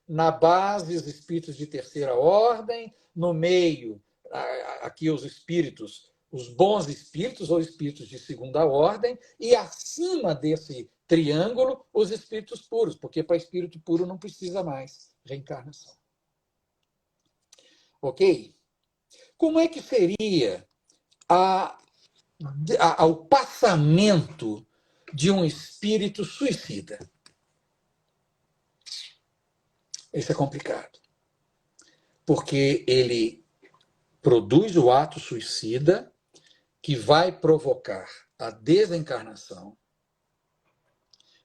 Na base, os espíritos de terceira ordem, no meio, aqui os espíritos, os bons espíritos ou espíritos de segunda ordem, e acima desse triângulo, os espíritos puros, porque para espírito puro não precisa mais reencarnação. Ok? Como é que seria o passamento de um espírito suicida? Isso é complicado. Porque ele produz o ato suicida que vai provocar a desencarnação.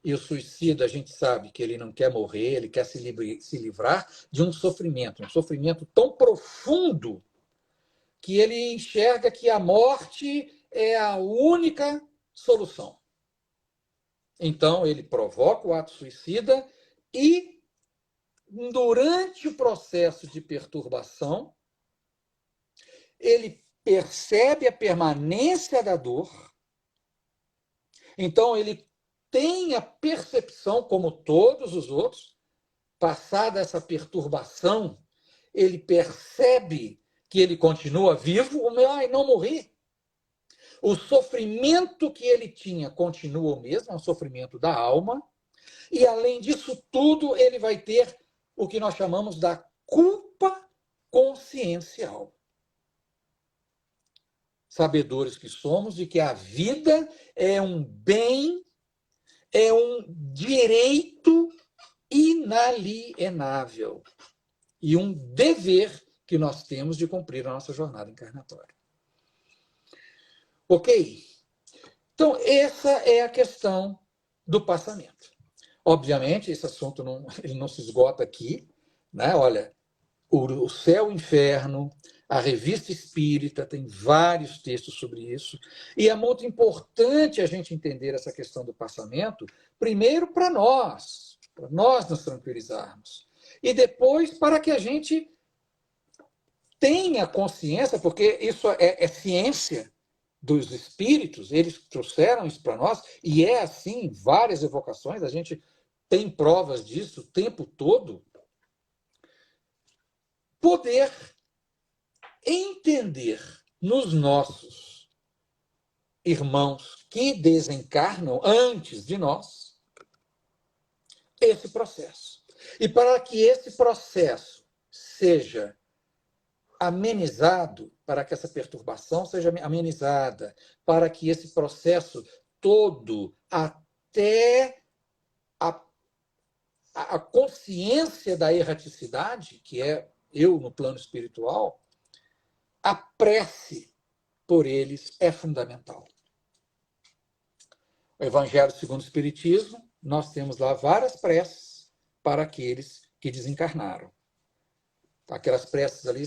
E o suicida, a gente sabe que ele não quer morrer, ele quer se livrar de um sofrimento tão profundo que ele enxerga que a morte é a única solução. Então, ele provoca o ato suicida e, durante o processo de perturbação, ele percebe a permanência da dor. Então, ele tem a percepção, como todos os outros, passada essa perturbação, ele percebe que ele continua vivo, não morri. O sofrimento que ele tinha continua o mesmo, é um sofrimento da alma, e além disso tudo, ele vai ter o que nós chamamos da culpa consciencial. Sabedores que somos de que a vida é um bem, é um direito inalienável e um dever que nós temos de cumprir a nossa jornada encarnatória. Ok? Então, essa é a questão do passamento. Obviamente, esse assunto ele não se esgota aqui, né? Olha, o Céu e o Inferno, a Revista Espírita tem vários textos sobre isso, e é muito importante a gente entender essa questão do passamento, primeiro para nós nos tranquilizarmos, e depois para que a gente tenha consciência, porque isso é ciência dos espíritos, eles trouxeram isso para nós, e é assim em várias evocações, a gente tem provas disso o tempo todo, poder entender nos nossos irmãos que desencarnam antes de nós esse processo. E para que esse processo seja amenizado, para que essa perturbação seja amenizada, para que esse processo todo, até a consciência da erraticidade, que é eu no plano espiritual, a prece por eles é fundamental. O Evangelho segundo o Espiritismo, nós temos lá várias preces para aqueles que desencarnaram. Aquelas preces ali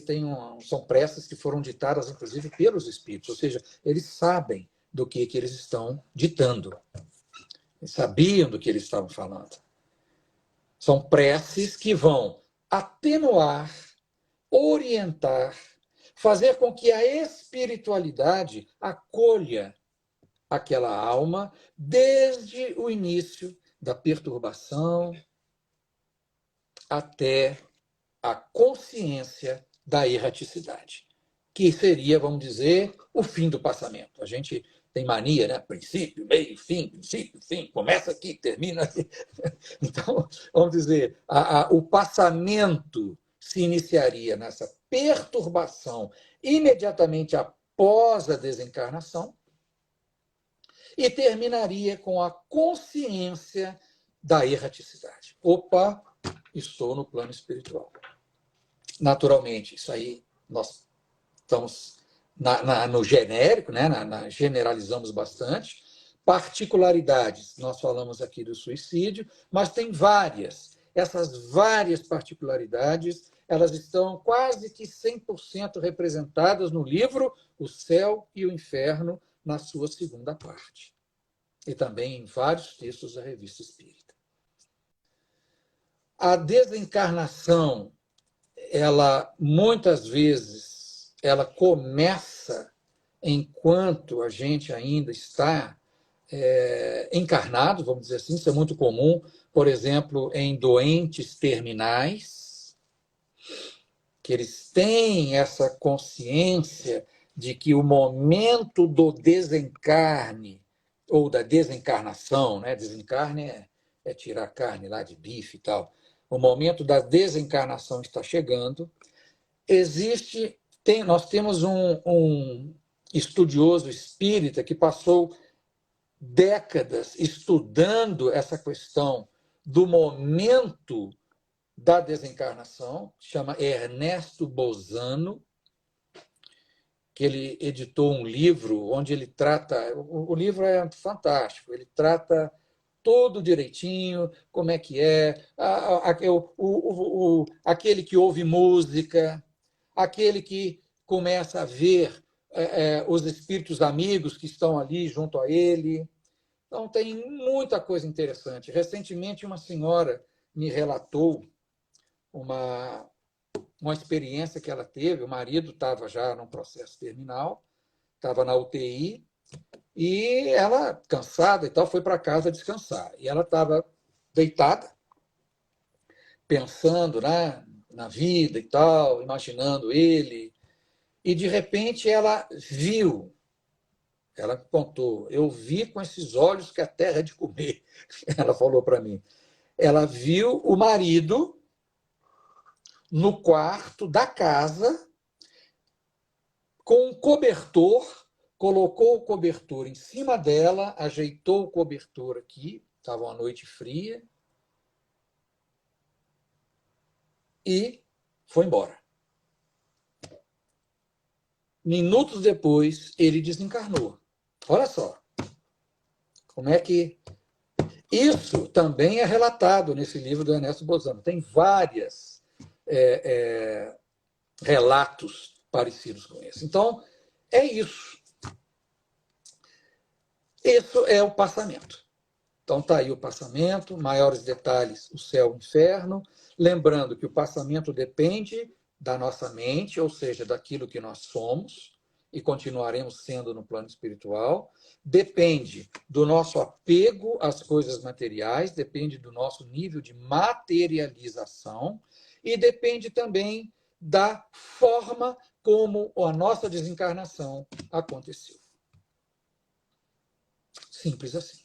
são preces que foram ditadas, inclusive, pelos espíritos, ou seja, eles sabem do que eles estão ditando. Eles sabiam do que eles estavam falando. São preces que vão atenuar, orientar, fazer com que a espiritualidade acolha aquela alma desde o início da perturbação até a consciência da erraticidade, que seria, vamos dizer, o fim do passamento. A gente tem mania, né? Princípio, meio, fim, princípio, fim, começa aqui, termina aqui. Então, vamos dizer, o passamento se iniciaria nessa perturbação imediatamente após a desencarnação e terminaria com a consciência da erraticidade. Opa, estou no plano espiritual. Naturalmente, isso aí nós estamos no genérico, né? Generalizamos bastante. Particularidades, nós falamos aqui do suicídio, mas tem várias. Essas várias particularidades, elas estão quase que 100% representadas no livro O Céu e o Inferno, na sua segunda parte. E também em vários textos da Revista Espírita. A desencarnação, ela muitas vezes, ela começa enquanto a gente ainda está encarnado, vamos dizer assim, isso é muito comum, por exemplo, em doentes terminais, que eles têm essa consciência de que o momento do desencarne, ou da desencarnação, né? Desencarne é tirar carne lá de bife e tal, o momento da desencarnação está chegando, nós temos um estudioso espírita que passou décadas estudando essa questão do momento da desencarnação, chama Ernesto Bozano, que ele editou um livro onde ele trata, o livro é fantástico, ele trata todo direitinho, como é que é, aquele que ouve música, aquele que começa a ver os espíritos amigos que estão ali junto a ele. Então, tem muita coisa interessante. Recentemente, uma senhora me relatou uma experiência que ela teve. O marido estava já num processo terminal, estava na UTI, e ela, cansada e tal, foi para casa descansar. E ela estava deitada, pensando, né, na vida e tal, imaginando ele, e de repente ela viu, ela contou, eu vi com esses olhos que a terra é de comer, ela falou para mim. Ela viu o marido no quarto da casa com um cobertor, colocou o cobertor em cima dela, ajeitou o cobertor aqui, estava uma noite fria, e foi embora. Minutos depois, ele desencarnou. Olha só, como é que... Isso também é relatado nesse livro do Ernesto Bozano. Tem vários relatos parecidos com esse. Então, é isso. Isso é o passamento. Então, está aí o passamento, maiores detalhes, o céu e o inferno. Lembrando que o passamento depende da nossa mente, ou seja, daquilo que nós somos, e continuaremos sendo no plano espiritual. Depende do nosso apego às coisas materiais, depende do nosso nível de materialização, e depende também da forma como a nossa desencarnação aconteceu. Simples assim.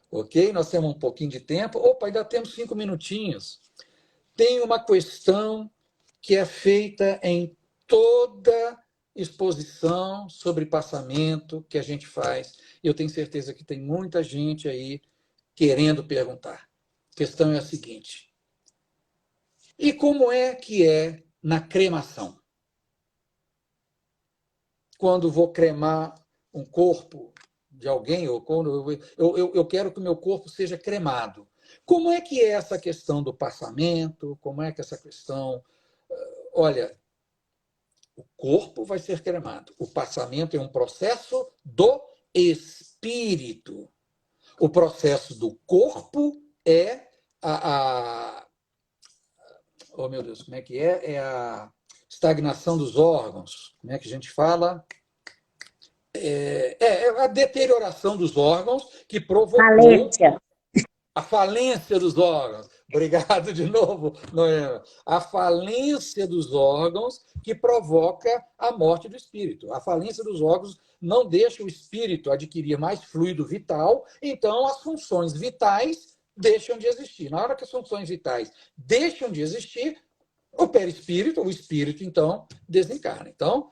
Ok? Nós temos um pouquinho de tempo. Opa, ainda temos 5 minutinhos. Tem uma questão que é feita em toda exposição sobre passamento que a gente faz. Eu tenho certeza que tem muita gente aí querendo perguntar. A questão é a seguinte: e como é que é na cremação? Quando vou cremar um corpo de alguém, ou quando eu quero que o meu corpo seja cremado. Como é que é essa questão do passamento? Como é que essa questão... Olha, o corpo vai ser cremado. O passamento é um processo do espírito. O processo do corpo é oh, meu Deus, como é que é? É a estagnação dos órgãos. Como é que a gente fala? É a deterioração dos órgãos que provocou a falência dos órgãos. Obrigado de novo, Noema. A falência dos órgãos que provoca a morte do espírito. A falência dos órgãos não deixa o espírito adquirir mais fluido vital, então as funções vitais deixam de existir. Na hora que as funções vitais deixam de existir, o perispírito, o espírito, então, desencarna. Então,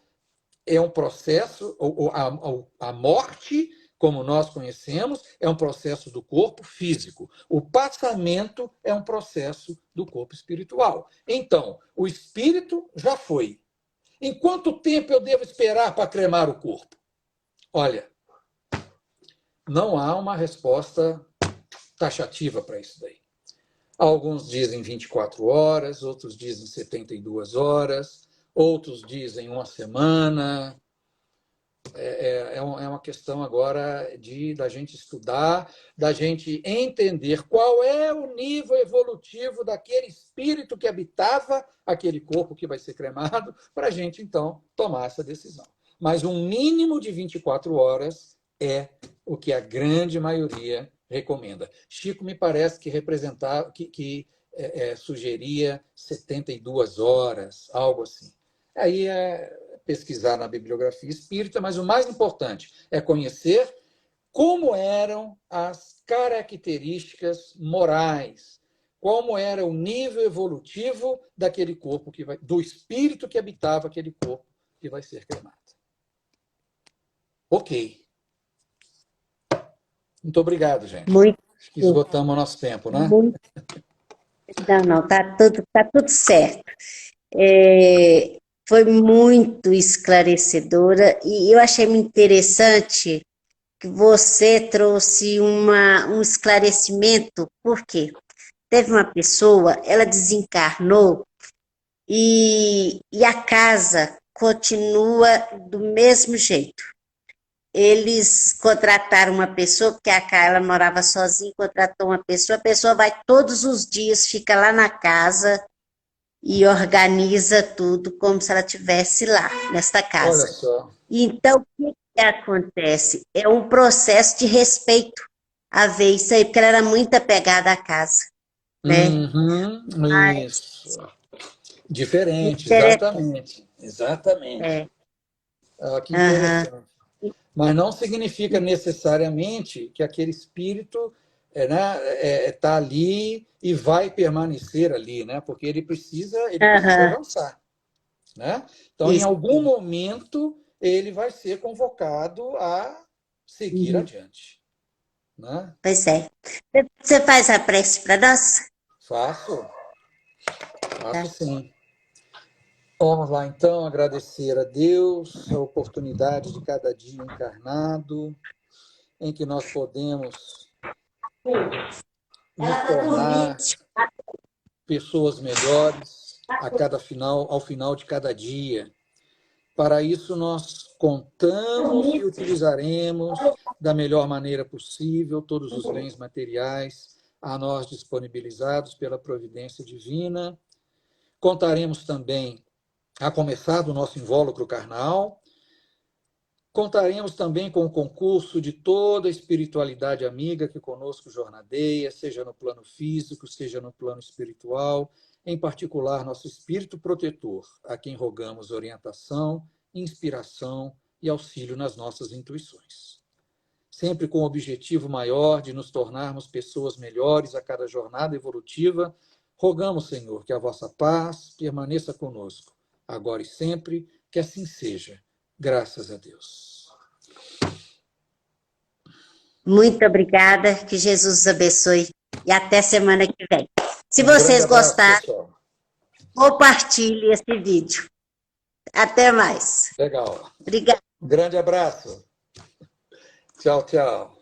é um processo, a morte, como nós conhecemos, é um processo do corpo físico. O passamento é um processo do corpo espiritual. Então, o espírito já foi. Em quanto tempo eu devo esperar para cremar o corpo? Olha, não há uma resposta taxativa para isso daí. Alguns dizem 24 horas, outros dizem 72 horas, outros dizem uma semana. É uma questão agora da gente estudar, da gente entender qual é o nível evolutivo daquele espírito que habitava aquele corpo que vai ser cremado, para a gente, então, tomar essa decisão. Mas um mínimo de 24 horas é o que a grande maioria recomenda. Chico me parece que representava, sugeria 72 horas, algo assim. Aí pesquisar na bibliografia espírita, mas o mais importante é conhecer como eram as características morais, como era o nível evolutivo daquele corpo do espírito que habitava aquele corpo que vai ser cremado. Ok. Muito obrigado, gente. Acho que esgotamos o nosso tempo, né? Não, tá tudo certo. Foi muito esclarecedora e eu achei muito interessante que você trouxe um esclarecimento, porque teve uma pessoa, ela desencarnou e a casa continua do mesmo jeito. Eles contrataram uma pessoa, porque ela morava sozinha, contratou uma pessoa, a pessoa vai todos os dias, fica lá na casa e organiza tudo como se ela estivesse lá, nesta Olha casa. só. Então, o que acontece? É um processo de respeito a ver isso aí, porque ela era muito apegada à casa, né? Uhum, isso. Diferente, Interessante. exatamente. Exatamente. É, Ah, que aham, interessante. Mas não significa necessariamente que aquele espírito tá ali e vai permanecer ali, né? Porque ele precisa aham, avançar, né? Então, em isso. algum momento, ele vai ser convocado a seguir Uhum. adiante, né? Pois é. Você faz a prece para nós? Faço, faço Tá. sim. Vamos lá, então, agradecer a Deus a oportunidade de cada dia encarnado, em que nós podemos nos Ela tá dormindo. tornar pessoas melhores ao final de cada dia. Para isso, nós contamos e utilizaremos da melhor maneira possível todos os bens materiais a nós disponibilizados pela providência divina. Contaremos também, a começar do nosso invólucro carnal, contaremos também com o concurso de toda a espiritualidade amiga que conosco jornadeia, seja no plano físico, seja no plano espiritual, em particular nosso espírito protetor, a quem rogamos orientação, inspiração e auxílio nas nossas intuições. Sempre com o objetivo maior de nos tornarmos pessoas melhores a cada jornada evolutiva, rogamos, Senhor, que a vossa paz permaneça conosco, agora e sempre, que assim seja. Graças a Deus. Muito obrigada, que Jesus os abençoe e até semana que vem. Se Um grande vocês abraço, gostaram, pessoal. compartilhe esse vídeo. Até mais. Legal. Obrigada. Um grande abraço. Tchau, tchau.